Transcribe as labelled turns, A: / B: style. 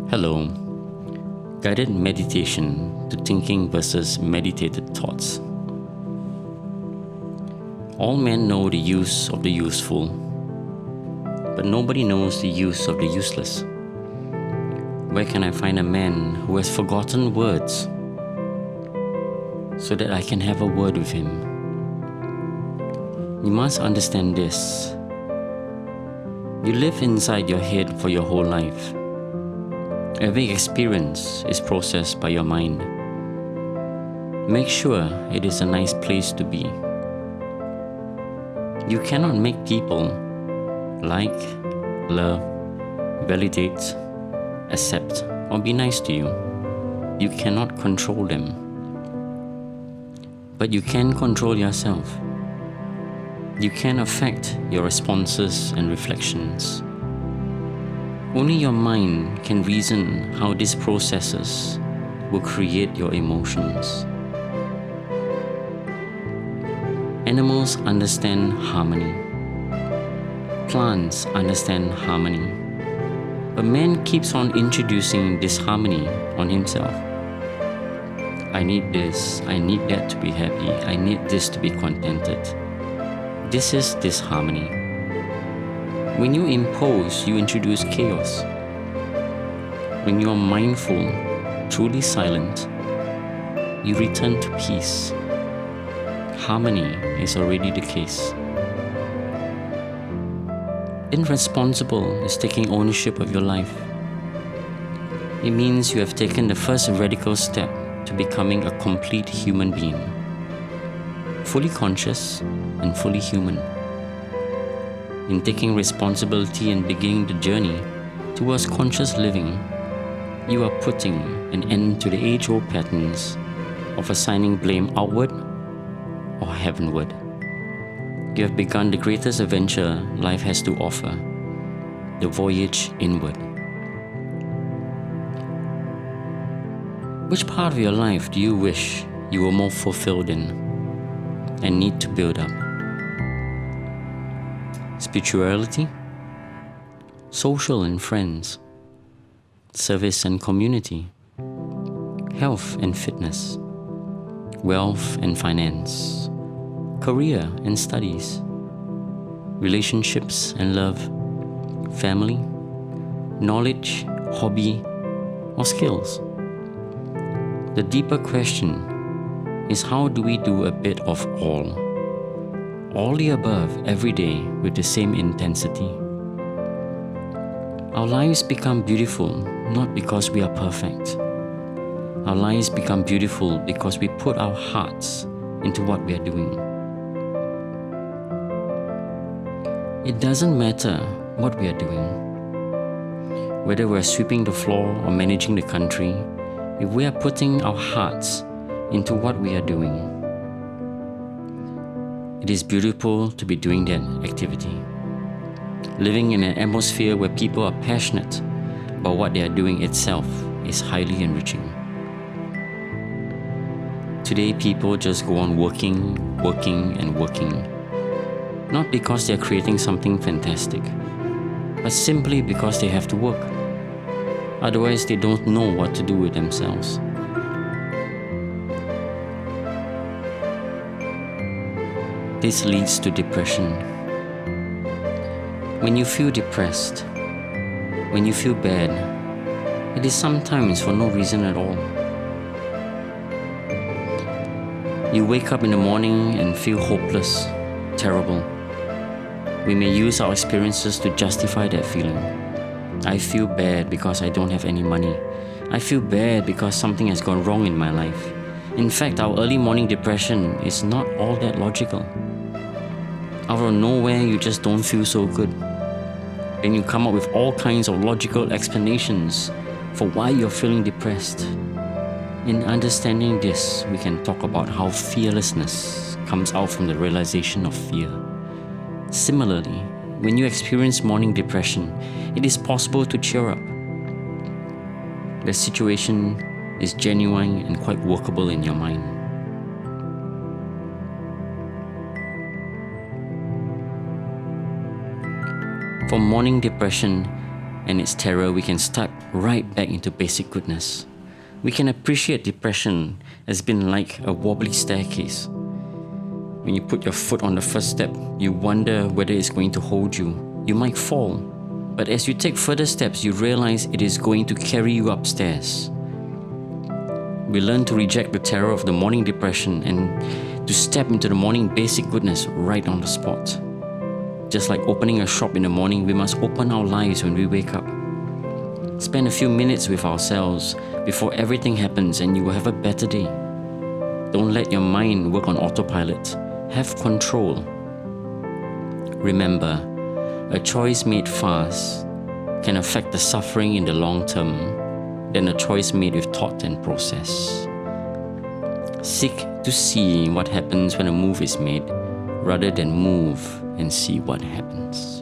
A: Hello. Guided meditation to thinking versus meditated thoughts. All men know the use of the useful, but nobody knows the use of the useless. Where can I find a man who has forgotten words so that I can have a word with him? You must understand this. You live inside your head for your whole life. Every experience is processed by your mind. Make sure it is a nice place to be. You cannot make people like, love, validate, accept, or be nice to you. You cannot control them. But you can control yourself. You can affect your responses and reflections. Only your mind can reason how these processes will create your emotions. Animals understand harmony. Plants understand harmony. But man keeps on introducing disharmony on himself. I need this, I need that to be happy, I need this to be contented. This is disharmony. When you impose, you introduce chaos. When you are mindful, truly silent, you return to peace. Harmony is already the case. Being responsible is taking ownership of your life. It means you have taken the first radical step to becoming a complete human being, fully conscious and fully human. In taking responsibility and beginning the journey towards conscious living, you are putting an end to the age-old patterns of assigning blame outward or heavenward. You have begun the greatest adventure life has to offer, the voyage inward. Which part of your life do you wish you were more fulfilled in and need to build up? Spirituality, social and friends, service and community, health and fitness, wealth and finance, career and studies, relationships and love, family, knowledge, hobby, or skills. The deeper question is, how do we do a bit of all the above every day with the same intensity? Our lives become beautiful not because we are perfect. Our lives become beautiful because we put our hearts into what we are doing. It doesn't matter what we are doing. Whether we're sweeping the floor or managing the country, if we are putting our hearts into what we are doing, it is beautiful to be doing that activity. Living in an atmosphere where people are passionate about what they are doing itself is highly enriching. Today, people just go on working, and working. Not because they are creating something fantastic, but simply because they have to work. Otherwise, they don't know what to do with themselves. This leads to depression. When you feel depressed, when you feel bad, it is sometimes for no reason at all. You wake up in the morning and feel hopeless, terrible. We may use our experiences to justify that feeling. I feel bad because I don't have any money. I feel bad because something has gone wrong in my life. In fact, our early morning depression is not all that logical. Out of nowhere, you just don't feel so good. Then you come up with all kinds of logical explanations for why you're feeling depressed. In understanding this, we can talk about how fearlessness comes out from the realization of fear. Similarly, when you experience morning depression, it is possible to cheer up. The situation is genuine and quite workable in your mind. For morning depression, and its terror, we can step right back into basic goodness. We can appreciate depression as being like a wobbly staircase. When you put your foot on the first step, you wonder whether it's going to hold you. You might fall, but as you take further steps, you realize it is going to carry you upstairs. We learn to reject the terror of the morning depression and to step into the morning basic goodness right on the spot. Just like opening a shop in the morning, we must open our lives when we wake up. Spend a few minutes with ourselves before everything happens and you will have a better day. Don't let your mind work on autopilot. Have control. Remember, a choice made fast can affect the suffering in the long term than a choice made with thought and process. Seek to see what happens when a move is made rather than move and see what happens.